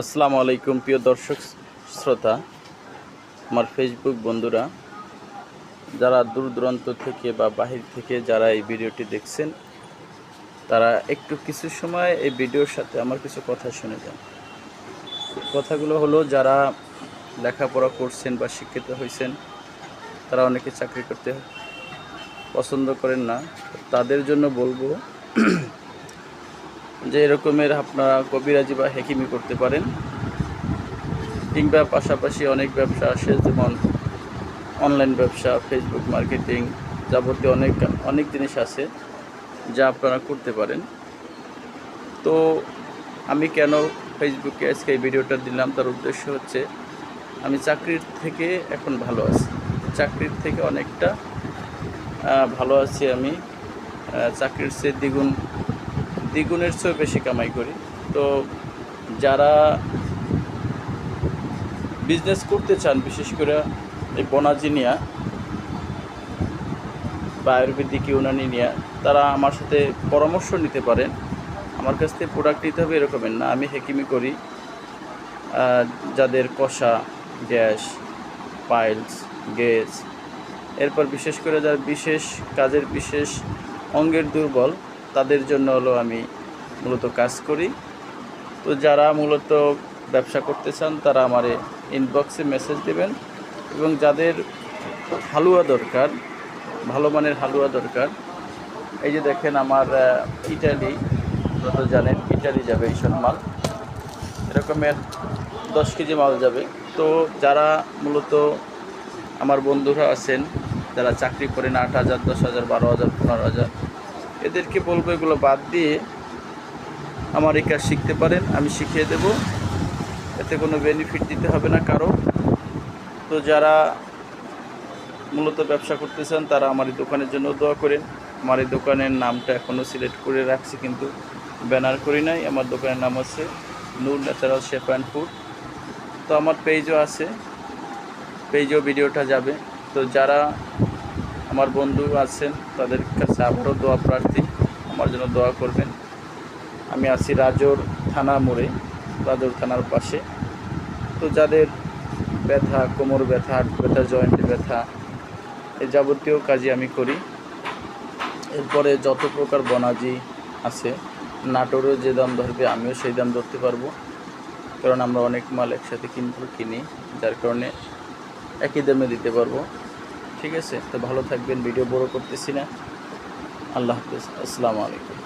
আসসালামু আলাইকুম প্রিয় দর্শক শ্রোতা, আমার ফেসবুক বন্ধুরা, যারা দূর দূরান্ত থেকে বা বাহির থেকে যারা এই ভিডিওটি দেখছেন, তারা একটু কিছু সময় এই ভিডিওর সাথে আমার কিছু কথা শুনে যান। কথাগুলো হলো, যারা লেখাপড়া করছেন বা শিক্ষিত হয়েছেন, তারা অনেকে চাকরি করতে পছন্দ করেন না। তাদের জন্য বলবো যে এরকমের আপনারা কবিরাজি বা হেকিমি করতে পারেন, কিংবা পাশাপাশি অনেক ব্যবসা আসে, যেমন অনলাইন ব্যবসা, ফেসবুক মার্কেটিং, যাবতীয় অনেক জিনিস আছে যা আপনারা করতে পারেন। তো আমি কেন ফেসবুকে আজকে এই ভিডিওটা দিলাম, তার উদ্দেশ্য হচ্ছে আমি চাকরির থেকে এখন ভালো আছি, চাকরির থেকে অনেকটা ভালো আছি। আমি চাকরির চেয়ে দ্বিগুণের চেয়েও বেশি কামাই করি। তো যারা বিজনেস করতে চান, বিশেষ করে এই বনাজি নিয়ে বা আয়ুর্বেদিক ইউনানি নিয়ে, তারা আমার সাথে পরামর্শ নিতে পারেন। আমার কাছ থেকে প্রোডাক্ট নিতে হবে এরকমের না। আমি হেকিমি করি যাদের কষা, গ্যাস, পাইলস, গ্যাস, এরপর বিশেষ করে যারা কাজের বিশেষ অঙ্গের দুর্বল, তাদের জন্য হলো আমি মূলত কাজ করি। তো যারা মূলত ব্যবসা করতে চান, তারা আমার ইনবক্সে মেসেজ দেবেন। এবং যাদের হালুয়া দরকার, ভালো মানের হালুয়া দরকার, এই যে দেখেন আমার ইটালি, আপনারা তো জানেন ইটালি যাবে এইসব মাল, এরকমের 10 কেজি মাল যাবে। তো যারা মূলত আমার বন্ধুরা আছেন, যারা চাকরি করেন 8,000, 10,000, 12,000, 15,000, এদেরকে বলবো এগুলো বাদ দিয়ে আমার এই কাজ শিখতে পারেন, আমি শিখিয়ে দেব। এতে কোনো বেনিফিট দিতে হবে না কারো। তো যারা মূলত ব্যবসা করতে চান, তারা আমার এই দোকানের জন্য দোয়া করেন। আমার এই দোকানের নামটা এখনও সিলেক্ট করে রাখছি, কিন্তু ব্যানার করি নাই। আমার দোকানের নাম হচ্ছে নূর ন্যাচারাল শেফ অ্যান্ড ফুড। তো আমার পেজও আছে, পেজও ভিডিওটা যাবে। তো যারা আমার বন্ধু আছেন, তাদের কাছে আবারও দোয়া প্রার্থী, আমার জন্য দোয়া করবেন। আমি আছি রাজোর থানা মোড়ে, রাজোর থানার পাশে। তো যাদের ব্যথা, কোমর ব্যথা, হাঁটু ব্যথা, জয়েন্টে ব্যথা, এই যাবতীয় কাজই আমি করি। এরপরে যত প্রকার বনাজি আছে, নাটোরেও যে দাম ধরবে আমিও সেই দাম ধরতে পারবো, কারণ আমরা অনেক মাল একসাথে কিনি, যার কারণে একই দামে দিতে পারবো। ঠিক আছে, তো ভালো থাকবেন, ভিডিও বড় করতেছি না। আল্লাহ হাফেজ, আসসালামু আলাইকুম।